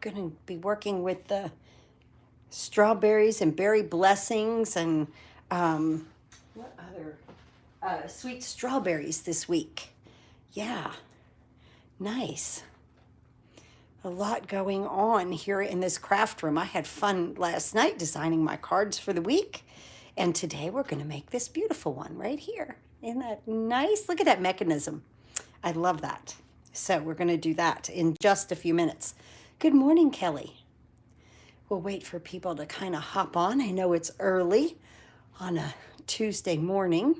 going to be working with the strawberries and berry blessings and what other sweet strawberries this week. Yeah, nice. A lot going on here in this craft room. I had fun last night designing my cards for the week. And today we're going to make this beautiful one right here. Isn't that nice? Look at that mechanism. I love that. So we're going to do that in just a few minutes. Good morning, Kelly. We'll wait for people to kind of hop on. I know it's early on a Tuesday morning.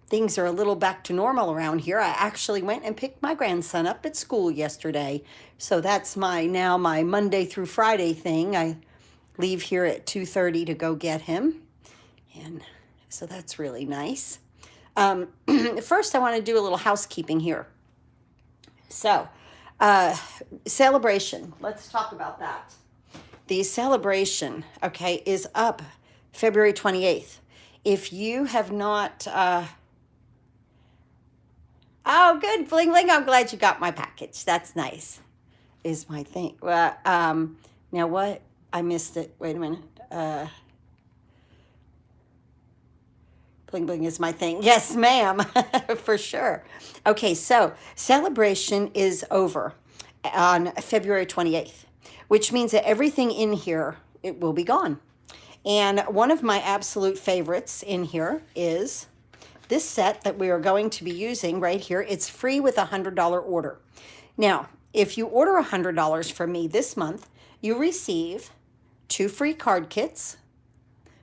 Things are a little back to normal around here. I actually went and picked my grandson up at school yesterday. So that's my Monday through Friday thing. I leave here at 2:30 to go get him. And so that's really nice. First, I want to do a little housekeeping here. So, celebration. Let's talk about that. The celebration, okay, is up February 28th. If you have not... Oh, good, Bling Bling. I'm glad you got my package. That's nice, is my thing. Well, now what? I missed it. Wait a minute. Bling Bling is my thing. Yes, ma'am, for sure. Okay, so celebration is over on February 28th, which means that everything in here, it will be gone. And one of my absolute favorites in here is this set that we are going to be using right here. It's free with a $100 order. Now, if you order $100 from me this month, you receive 2 free card kits.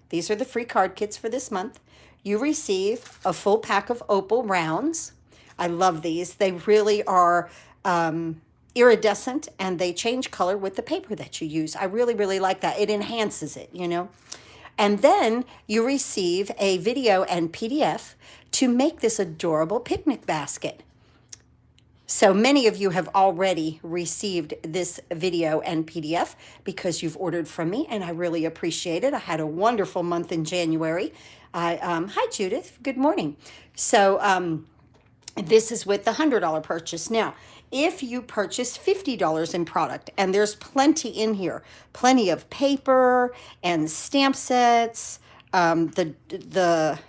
These are the free card kits for this month. You receive a full pack of opal rounds. I love these. They really are iridescent and they change color with the paper that you use. I really, really like that. It enhances it, you know. And then you receive a video and PDF to make this adorable picnic basket. So many of you have already received this video and PDF because you've ordered from me, and I really appreciate it. I had a wonderful month in January. Hi, Judith. Good morning. So this is with the $100 purchase. Now, if you purchase $50 in product, and there's plenty in here, plenty of paper and stamp sets, the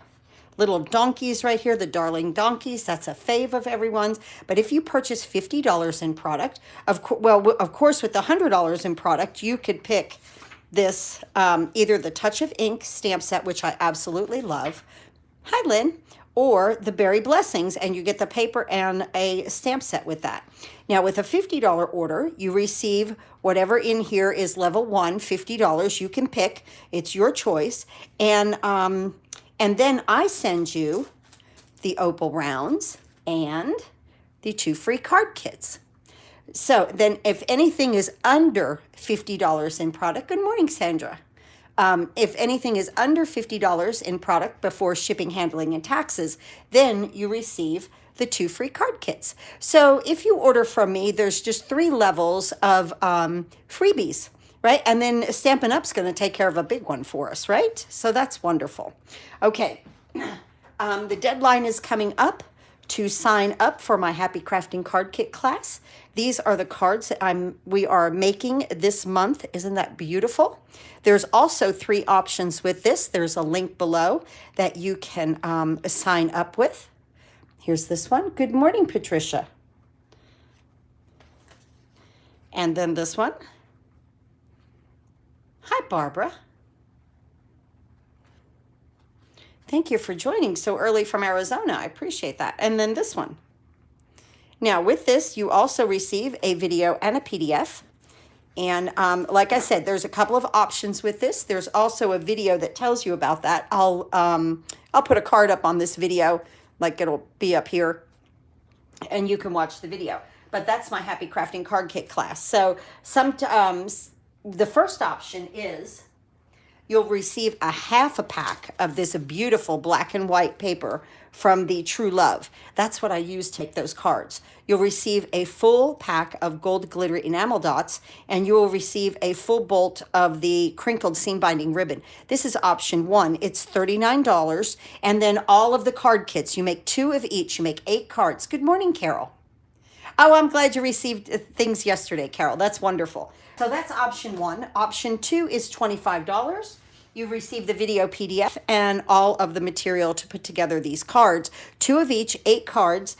little donkeys right here, the darling donkeys, that's a fave of everyone's. But if you purchase $50 in product, of course, with the $100 in product, you could pick this, either the Touch of Ink stamp set, which I absolutely love. Hi, Lynn. Or the Berry Blessings, and you get the paper and a stamp set with that. Now, with a $50 order, you receive whatever in here is level 1, $50. You can pick. It's your choice. And then I send you the opal rounds and the 2 free card kits. So then if anything is under $50 in product, good morning, Sandra. If anything is under $50 in product before shipping, handling, and taxes, then you receive the 2 free card kits. So if you order from me, there's just 3 levels of freebies, right? And then Stampin' Up's going to take care of a big one for us, right? So that's wonderful. Okay, the deadline is coming up to sign up for my Happy Crafting Card Kit class. These are the cards that we are making this month. Isn't that beautiful? There's also 3 options with this. There's a link below that you can sign up with. Here's this one. Good morning, Patricia. And then this one. Hi, Barbara. Thank you for joining so early from Arizona. I appreciate that. And then this one. Now, with this, you also receive a video and a PDF. And like I said, there's a couple of options with this. There's also a video that tells you about that. I'll put a card up on this video, like it'll be up here, and you can watch the video. But that's my Happy Crafting Card Kit class. So sometimes the first option is you'll receive a half a pack of this beautiful black and white paper from the True Love. That's what I use to make those cards. You'll receive a full pack of gold glitter enamel dots, and you will receive a full bolt of the crinkled seam binding ribbon. This is option 1. It's $39, and then all of the card kits. You make 2 of each. You make 8 cards. Good morning, Carol. Oh, I'm glad you received things yesterday, Carol. That's wonderful. So that's option one. Option two is $25. You've received the video PDF and all of the material to put together these cards. 2 of each, 8 cards.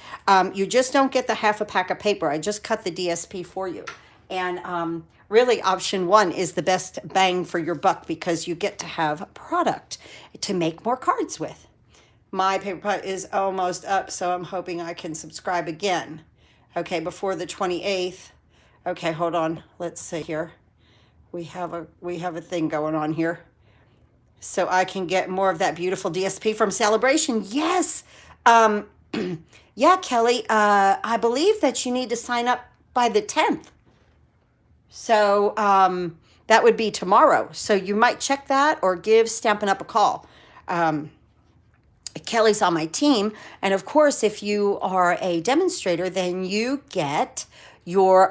You just don't get the half a pack of paper. I just cut the DSP for you. And really, option one is the best bang for your buck because you get to have product to make more cards with. My paper pot is almost up, so I'm hoping I can subscribe again. Okay, before the 28th. Okay, hold on. Let's see here. We have a thing going on here. So I can get more of that beautiful DSP from Celebration. Yes. Yeah, Kelly, I believe that you need to sign up by the 10th. So that would be tomorrow. So you might check that or give Stampin' Up a call. Kelly's on my team. And of course, if you are a demonstrator, then you get your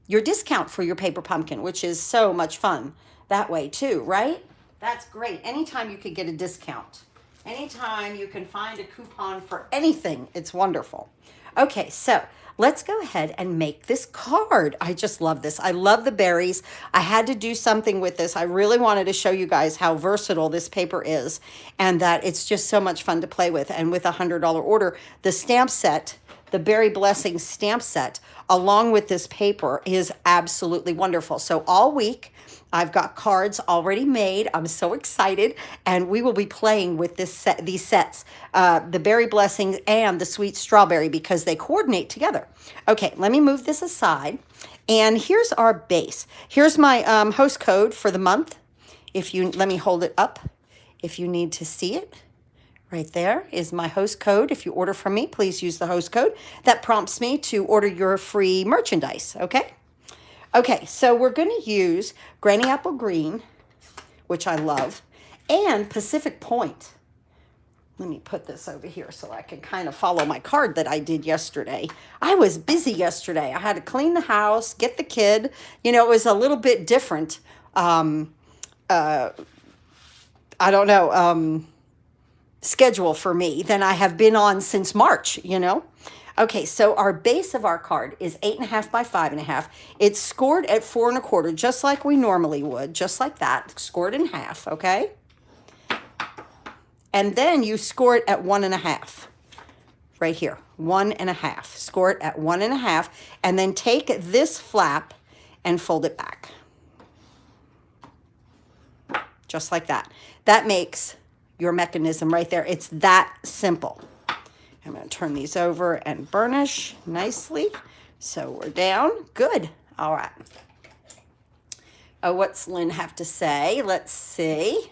discount for your paper pumpkin, which is so much fun that way too, right? That's great. Anytime you could get a discount. Anytime you can find a coupon for anything, it's wonderful. Okay, so let's go ahead and make this card. I just love this. I love the berries. I had to do something with this. I really wanted to show you guys how versatile this paper is and that it's just so much fun to play with. And with a $100 order, the stamp set, the Berry Blessings stamp set, along with this paper is absolutely wonderful. So all week, I've got cards already made. I'm so excited. And we will be playing with these sets, the Berry Blessings and the Sweet Strawberry, because they coordinate together. Okay, let me move this aside. And here's our base. Here's my host code for the month. Let me hold it up if you need to see it. Right there is my host code. If you order from me, please use the host code. That prompts me to order your free merchandise, okay? Okay, so we're going to use Granny Apple Green, which I love, and Pacific Point. Let me put this over here so I can kind of follow my card that I did yesterday. I was busy yesterday. I had to clean the house, get the kid. You know, it was a little bit different. I don't know, schedule for me than I have been on since March, you know. Okay, so our base of our card is 8.5 by 5.5. It's scored at 4 1/4, just like we normally would, just like that, scored in half, okay? And then you score it at 1 1/2, right here, 1 1/2. Score it at 1 1/2, and then take this flap and fold it back, just like that. That makes your mechanism right there. It's that simple. I'm going to turn these over and burnish nicely. So we're down. Good. All right. Oh, what's Lynn have to say? Let's see.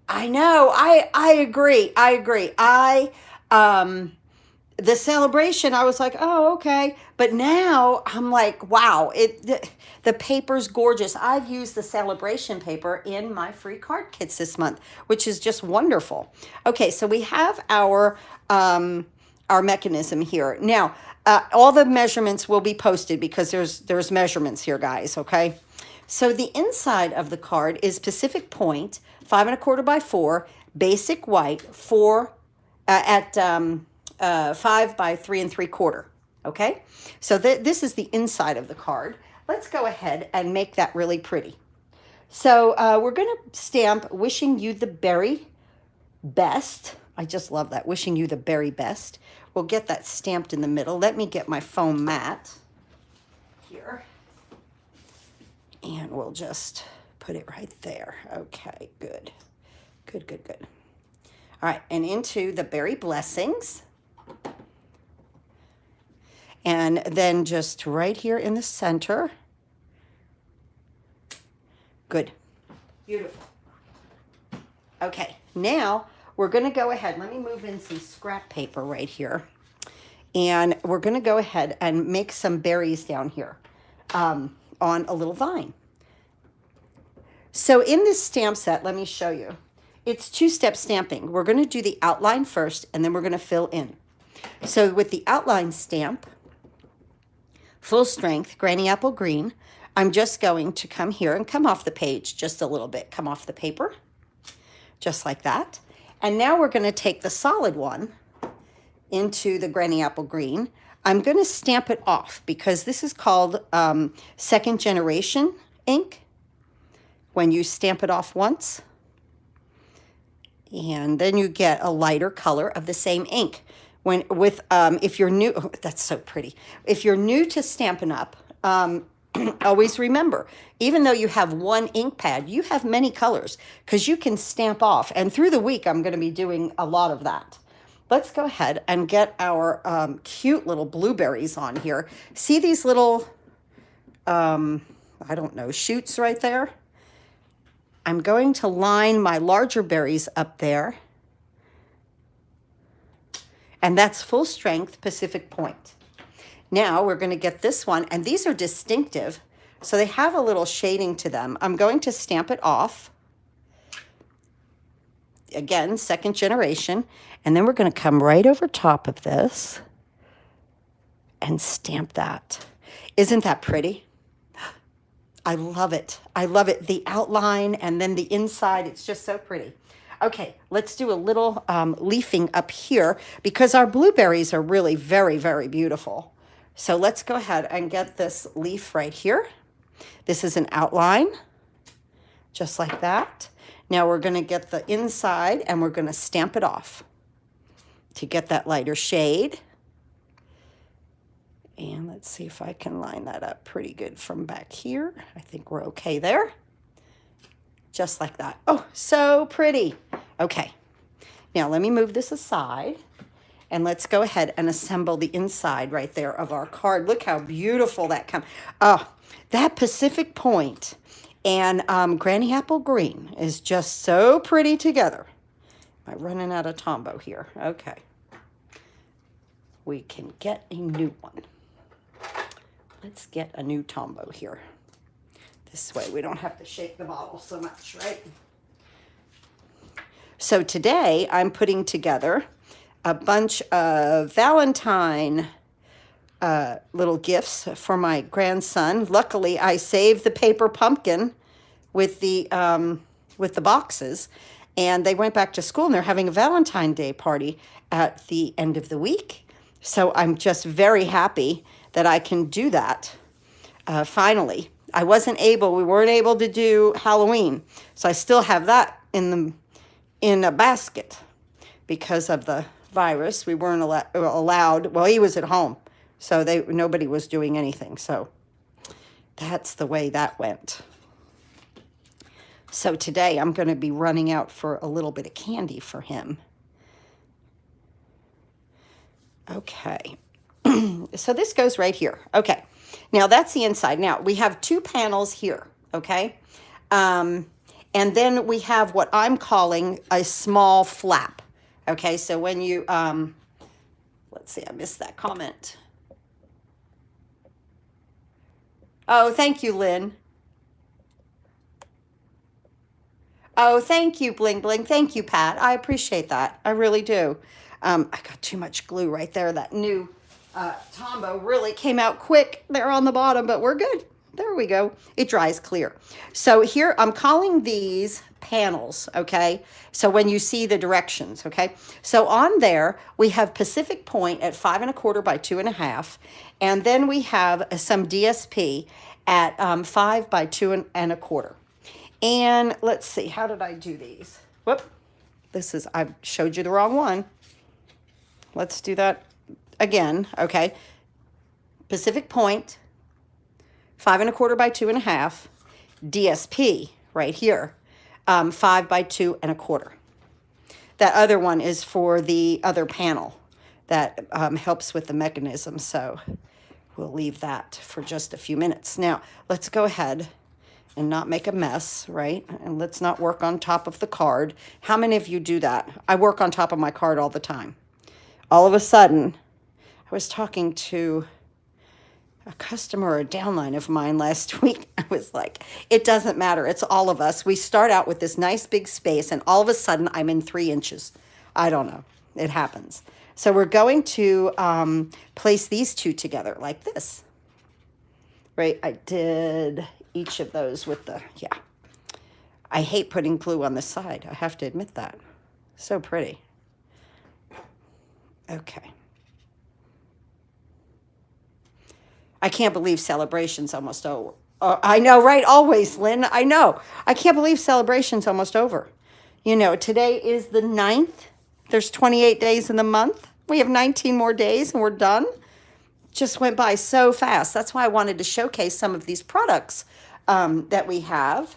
I know. I agree. I agree. The celebration, I was like, oh, okay. But now I'm like, wow, the paper's gorgeous. I've used the celebration paper in my free card kits this month, which is just wonderful. Okay, so we have our mechanism here. Now, all the measurements will be posted because there's measurements here, guys, okay? So the inside of the card is Pacific Point, 5 1/4 by 4, basic white, 5 by 3 3/4. Okay, so this is the inside of the card. Let's go ahead and make that really pretty. So we're going to stamp "Wishing you the very best." I just love that, "Wishing you the very best." We'll get that stamped in the middle. Let me get my foam mat here, and we'll just put it right there. Okay, good, good, good, good. All right, and into the Berry Blessings. And then just right here in the center. Good. Beautiful. Okay, now we're going to go ahead. Let me move in some scrap paper right here. And we're going to go ahead and make some berries down here on a little vine. So in this stamp set, let me show you. It's 2-step stamping. We're going to do the outline first, and then we're going to fill in. So with the outline stamp, full strength, Granny Apple Green, I'm just going to come here and come off the page just a little bit. Come off the paper, just like that. And now we're going to take the solid one, into the Granny Apple Green. I'm going to stamp it off because this is called second generation ink when you stamp it off once. And then you get a lighter color of the same ink. If you're new, oh, that's so pretty. If you're new to Stampin' Up, always remember, even though you have one ink pad, you have many colors because you can stamp off. And through the week, I'm going to be doing a lot of that. Let's go ahead and get our cute little blueberries on here. See these little, I don't know, shoots right there? I'm going to line my larger berries up there. And that's full strength Pacific Point. Now we're going to get this one, and these are distinctive, so they have a little shading to them. I'm going to stamp it off. Again, second generation. And then we're going to come right over top of this and stamp that. Isn't that pretty? I love it. I love it. The outline and then the inside, it's just so pretty. Okay, let's do a little leafing up here because our blueberries are really very, very beautiful. So let's go ahead and get this leaf right here. This is an outline, just like that. Now we're going to get the inside and we're going to stamp it off to get that lighter shade. And let's see if I can line that up pretty good from back here. I think we're okay there. Just like that. Oh, so pretty. Okay. Now let me move this aside and let's go ahead and assemble the inside right there of our card. Look how beautiful that comes. Oh, that Pacific Point and Granny Apple Green is just so pretty together. Am I running out of Tombow here? Okay. We can get a new one. Let's get a new Tombow here. This way we don't have to shake the bottle so much, right? So today I'm putting together a bunch of Valentine little gifts for my grandson. Luckily, I saved the paper pumpkin with the boxes, and they went back to school and they're having a Valentine Day party at the end of the week. So I'm just very happy that I can do that finally. We weren't able to do Halloween. So I still have that in a basket because of the virus. We weren't allowed. Well, he was at home, so nobody was doing anything. So that's the way that went. So today I'm going to be running out for a little bit of candy for him. Okay. So this goes right here. Okay. Now that's the inside. Now we have two panels here. Okay. And then we have what I'm calling a small flap. Okay. So when you, let's see, I missed that comment. Oh, thank you, Lynn. Oh, thank you, Bling Bling. Thank you, Pat. I appreciate that. I really do. I got too much glue right there. That new Tombow really came out quick there on the bottom, but we're good. There we go. It dries clear. So here I'm calling these panels, okay? So when you see the directions, okay? So on there, we have Pacific Point at 5 1/4 by 2 1/2. And then we have some DSP at 5 by 2 1/4. And let's see, how did I do these? Whoop, I showed you the wrong one. Let's do that again, okay? Pacific Point, 5 1/4 by 2 1/2, DSP right here, 5 by 2 1/4. That other one is for the other panel that helps with the mechanism, so we'll leave that for just a few minutes. Now, let's go ahead and not make a mess, right? And let's not work on top of the card. How many of you do that? I work on top of my card all the time. All of a sudden, I was talking to a customer or a downline of mine last week. I was like, it doesn't matter. It's all of us. We start out with this nice big space, and all of a sudden, I'm in 3 inches. I don't know. It happens. So we're going to place these two together like this. Right? I did each of those with yeah. I hate putting glue on the side. I have to admit that. So pretty. Okay. I can't believe celebration's almost over. I know, right? Always, Lynn. I know. I can't believe celebration's almost over. You know, today is the 9th. There's 28 days in the month. We have 19 more days and we're done. Just went by so fast. That's why I wanted to showcase some of these products that we have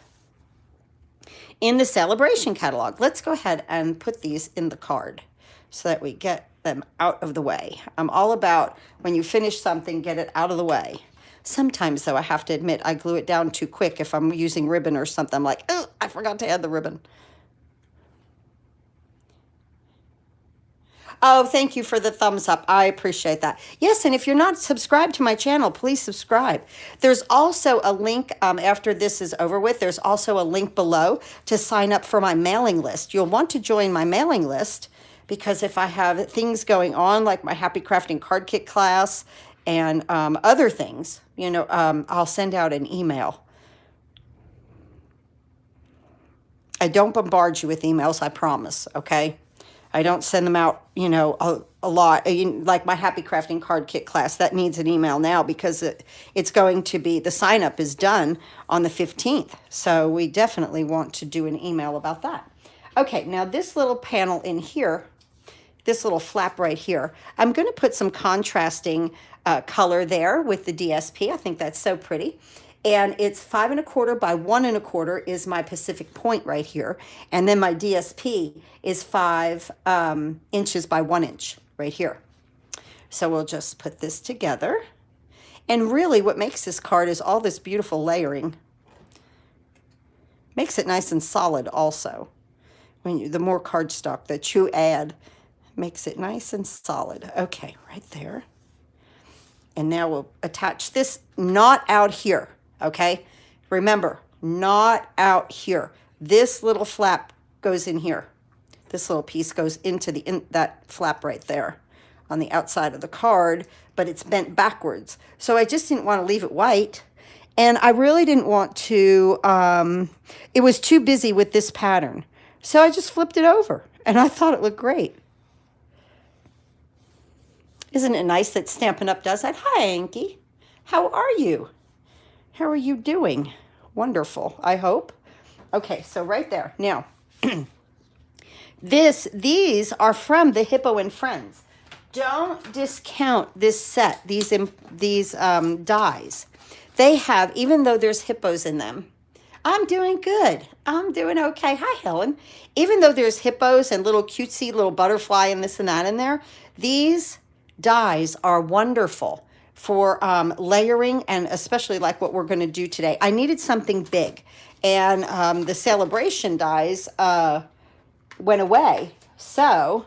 in the celebration catalog. Let's go ahead and put these in the card so that we get them out of the way. I'm all about when you finish something, get it out of the way. Sometimes, though, I have to admit, I glue it down too quick. If I'm using ribbon or something, I'm like, oh, I forgot to add the ribbon. Oh, thank you for the thumbs up. I appreciate that. Yes, and if you're not subscribed to my channel, please subscribe. There's also a link after this is over with. There's also a link below to sign up for my mailing list. You'll want to join my mailing list because if I have things going on like my Happy Crafting Card Kit class and other things, you know, I'll send out an email. I don't bombard you with emails, I promise, okay? I don't send them out, you know, a lot. Like my Happy Crafting Card Kit class, that needs an email now because it's going to be, the sign up is done on the 15th. So we definitely want to do an email about that. Okay, now this little panel in here, this little flap right here, I'm going to put some contrasting color there with the DSP. I think that's so pretty. And it's 5 1/4 by 1 1/4 is my Pacific Point right here. And then my DSP is 5 inches by 1 inch right here. So we'll just put this together. And really what makes this card is all this beautiful layering. Makes it nice and solid also. The more cardstock that you add, makes it nice and solid. Okay, right there. And now we'll attach this, not out here, okay? Remember, not out here. This little flap goes in here. This little piece goes into that flap right there on the outside of the card, but it's bent backwards. So I just didn't want to leave it white. And I really didn't want to, it was too busy with this pattern. So I just flipped it over and I thought it looked great. Isn't it nice that Stampin' Up does that? Hi, Anki. How are you? How are you doing? Wonderful, I hope. Okay, so right there. Now, these are from the Hippo and Friends. Don't discount this set, these dies. They have, even though there's hippos in them, I'm doing good. I'm doing okay. Hi, Helen. Even though there's hippos and little cutesy little butterfly and this and that in there, these dies are wonderful for layering and especially like what we're going to do today. I needed something big and the celebration dies went away. So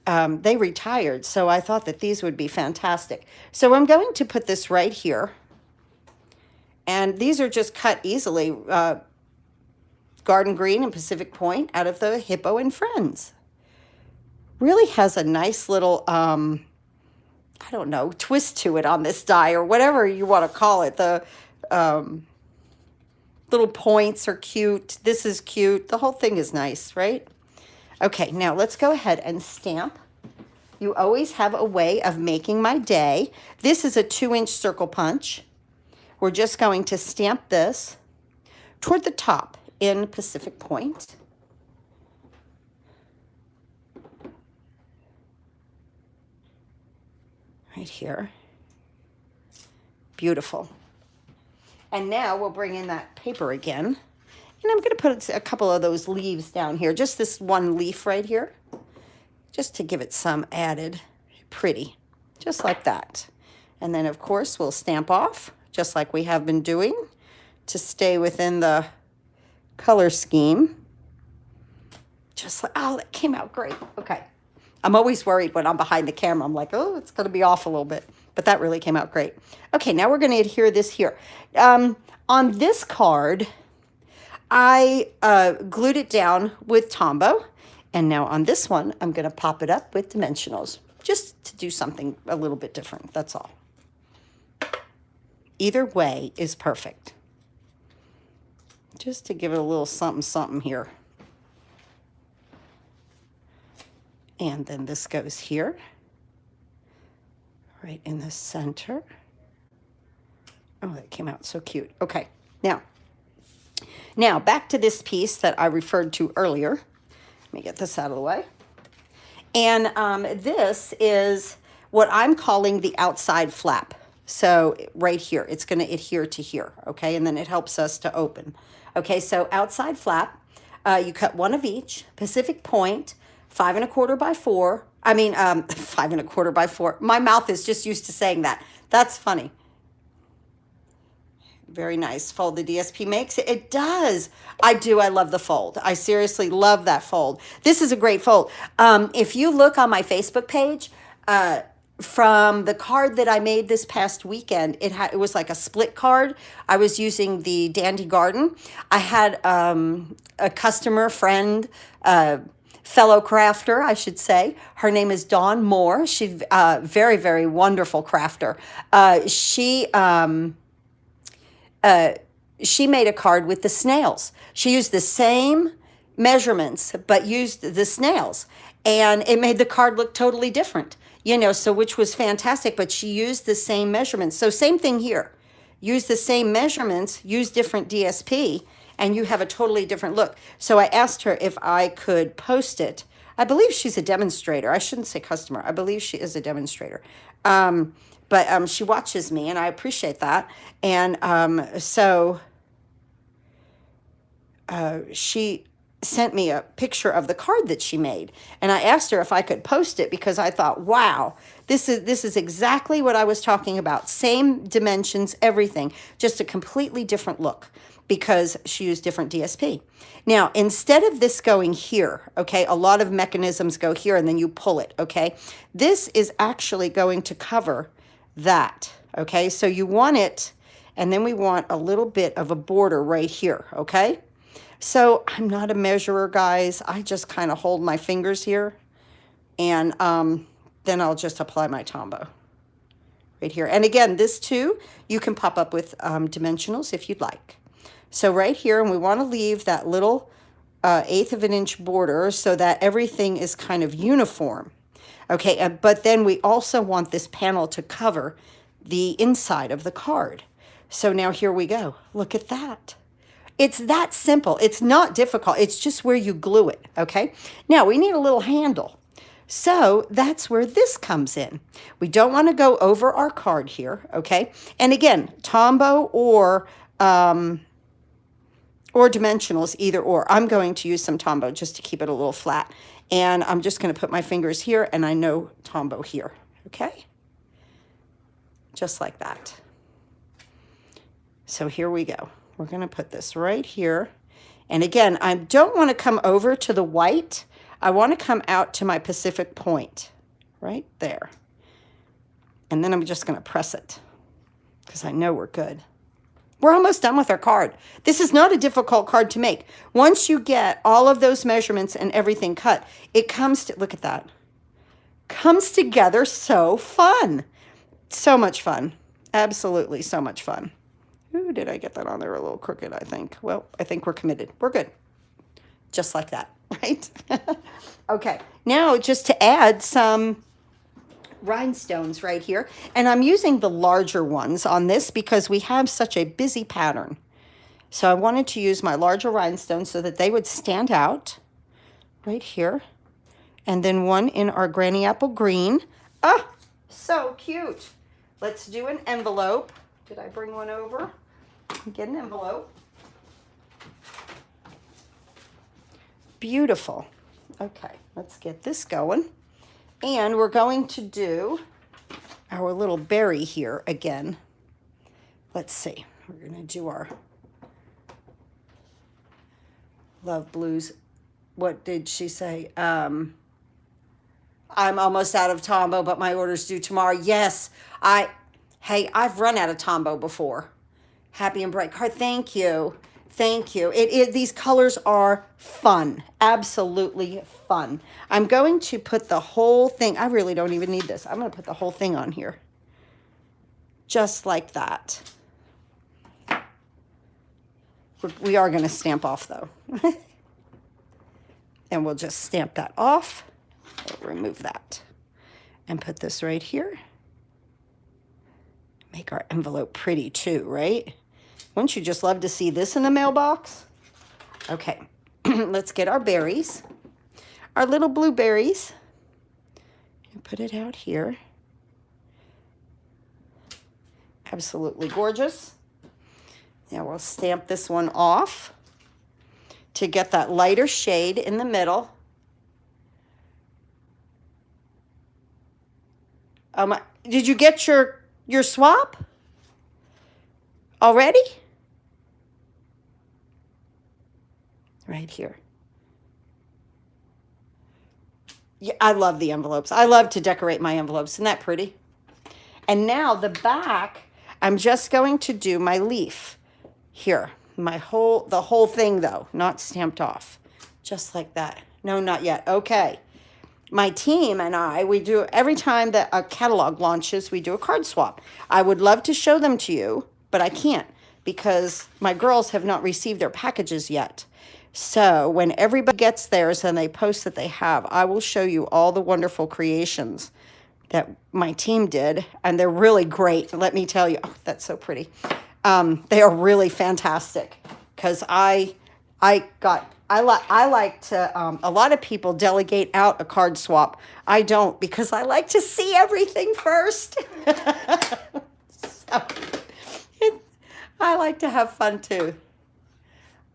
they retired. So I thought that these would be fantastic. So I'm going to put this right here. And these are just cut easily. Garden Green and Pacific Point out of the Hippo and Friends. Really has a nice little, I don't know, twist to it on this die or whatever you want to call it. The little points are cute. This is cute. The whole thing is nice, right? Okay, now let's go ahead and stamp. You always have a way of making my day. This is a 2-inch circle punch. We're just going to stamp this toward the top in Pacific Point. Right here. Beautiful. And now we'll bring in that paper again. And I'm going to put a couple of those leaves down here. Just this one leaf right here. Just to give it some added pretty. Just like that. And then, of course, we'll stamp off, just like we have been doing, to stay within the color scheme. Just like, oh, that came out great. Okay. I'm always worried when I'm behind the camera. I'm like, oh, it's going to be off a little bit. But that really came out great. Okay, now we're going to adhere this here. On this card, I glued it down with Tombow. And now on this one, I'm going to pop it up with dimensionals. Just to do something a little bit different. That's all. Either way is perfect. Just to give it a little something, something here. And then this goes here, right in the center. Oh, that came out so cute. Okay, now back to this piece that I referred to earlier. Let me get this out of the way. And this is what I'm calling the outside flap. So right here, it's going to adhere to here, okay? And then it helps us to open. Okay, so outside flap, you cut one of each, Pacific point, 5 1/4 by 4. I mean, 5 1/4 by 4. My mouth is just used to saying that. That's funny. Very nice fold the DSP makes. It does. I do. I love the fold. I seriously love that fold. This is a great fold. If you look on my Facebook page, from the card that I made this past weekend, it was like a split card. I was using the Dandy Garden. I had a customer friend, fellow crafter, I should say. Her name is Dawn Moore. She's very, very wonderful crafter. She made a card with the snails. She used the same measurements, but used the snails. And it made the card look totally different, you know, so which was fantastic, but she used the same measurements. So same thing here. Use the same measurements, use different DSP, and you have a totally different look. So I asked her if I could post it. I believe she's a demonstrator. I shouldn't say customer. I believe she is a demonstrator. But she watches me, and I appreciate that. And so she sent me a picture of the card that she made, and I asked her if I could post it because I thought, wow, this is exactly what I was talking about. Same dimensions, everything, just a completely different look because she used different DSP. Now, instead of this going here, okay, a lot of mechanisms go here and then you pull it, okay? This is actually going to cover that, okay? So you want it, and then we want a little bit of a border right here, okay? So I'm not a measurer, guys. I just kind of hold my fingers here, and then I'll just apply my Tombow right here. And again, this too, you can pop up with dimensionals if you'd like. So right here, and we want to leave that little 1/8 of an inch border so that everything is kind of uniform. Okay, but then we also want this panel to cover the inside of the card. So now here we go. Look at that. It's that simple. It's not difficult. It's just where you glue it, okay? Now, we need a little handle. So that's where this comes in. We don't want to go over our card here, okay? And again, Tombow or dimensionals, either or. I'm going to use some Tombow just to keep it a little flat. And I'm just going to put my fingers here, and I know Tombow here, okay? Just like that. So here we go. We're going to put this right here. And again, I don't want to come over to the white. I want to come out to my Pacific point, right there. And then I'm just going to press it because I know we're good. We're almost done with our card. This is not a difficult card to make. Once you get all of those measurements and everything cut, it comes to, look at that, comes together so fun. So much fun. Absolutely so much fun. Ooh, did I get that on there a little crooked, I think. Well, I think we're committed. We're good. Just like that, right? Okay, now just to add some rhinestones right here. And I'm using the larger ones on this because we have such a busy pattern. So I wanted to use my larger rhinestones so that they would stand out right here. And then one in our Granny Apple Green. Ah, so cute. Let's do an envelope. Did I bring one over? Get an envelope. Beautiful. Okay, let's get this going. And we're going to do our little berry here again. Let's see. We're going to do our Love Blues. What did she say? I'm almost out of Tombow, but my order's due tomorrow. Yes, hey, I've run out of Tombow before. Happy and Bright card. Thank you. Thank you. These colors are fun. Absolutely fun. I'm going to put the whole thing. I really don't even need this. I'm going to put the whole thing on here. Just like that. We are going to stamp off, though. And we'll just stamp that off. We'll remove that. And put this right here. make our envelope pretty too, right? Wouldn't you just love to see this in the mailbox? Okay, let's get our berries, our little blueberries, and put it out here. Absolutely gorgeous. Now we'll stamp this one off to get that lighter shade in the middle. Did you get your swap already? Right here. Yeah, I love the envelopes. I love to decorate my envelopes. Isn't that pretty? And now the back, I'm just going to do my leaf here. The whole thing though, not stamped off. Just like that. No, not yet. Okay. My team and I, we do, every time that a catalog launches, we do a card swap. I would love to show them to you, but I can't because my girls have not received their packages yet. So when everybody gets theirs and they post that they have, I will show you all the wonderful creations that my team did. And they're really great. Let me tell you. Oh, that's so pretty. They are really fantastic because I like to, a lot of people delegate out a card swap. I don't because I like to see everything first. So, I like to have fun too.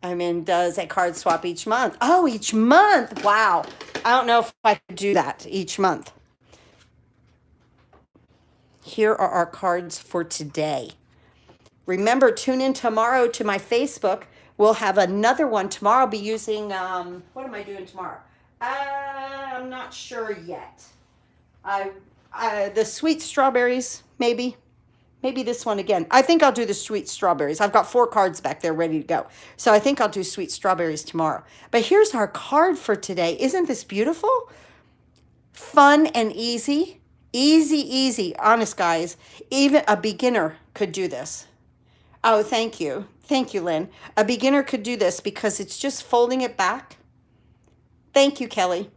I mean, does a card swap each month? Oh, each month. Wow. I don't know if I could do that each month. Here are our cards for today. Remember, tune in tomorrow to my Facebook. We'll have another one tomorrow. I'll be using, what am I doing tomorrow? I'm not sure yet. The sweet strawberries, maybe. Maybe this one again. I think I'll do the sweet strawberries. I've got 4 cards back there ready to go. So I think I'll do sweet strawberries tomorrow. But here's our card for today. Isn't this beautiful? Fun and easy. Easy, easy. Honest, guys. Even a beginner could do this. Oh, thank you. Thank you, Lynn. A beginner could do this because it's just folding it back. Thank you, Kelly.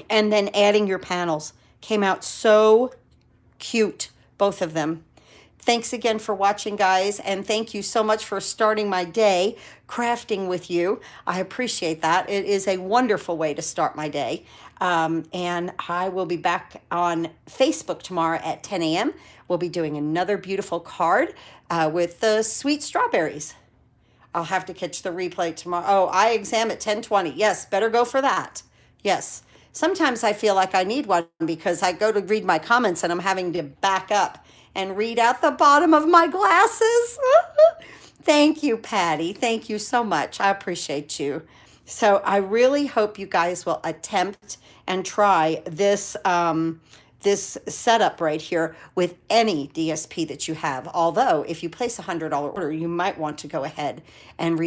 And then adding your panels. Came out so cute, both of them. Thanks again for watching, guys, and thank you so much for starting my day crafting with you. I appreciate that. It is a wonderful way to start my day. And I will be back on Facebook tomorrow at 10 a.m. We'll be doing another beautiful card with the sweet strawberries. I'll have to catch the replay tomorrow. Oh, I exam at 10:20. Yes, better go for that. Yes. Sometimes I feel like I need one because I go to read my comments and I'm having to back up and read out the bottom of my glasses. Thank you, Patty. Thank you so much. I appreciate you. So I really hope you guys will attempt and try this this setup right here with any DSP that you have. Although if you place a $100 order, you might want to go ahead and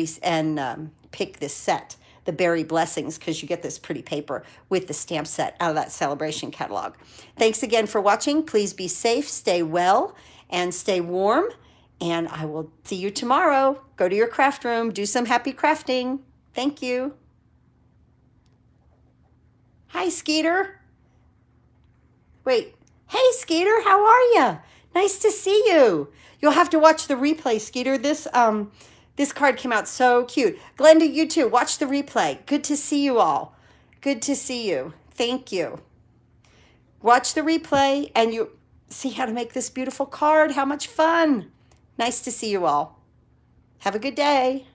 pick this set, the Berry Blessings, because you get this pretty paper with the stamp set out of that celebration catalog. Thanks again for watching. Please be safe, stay well, and stay warm. And I will see you tomorrow. Go to your craft room, do some happy crafting. Thank you. Hi, Skeeter. Wait. Hey, Skeeter, how are you? Nice to see you. You'll have to watch the replay, Skeeter. This card came out so cute. Glenda, you too. Watch the replay. Good to see you all. Good to see you. Thank you. Watch the replay and you see how to make this beautiful card. How much fun. Nice to see you all. Have a good day.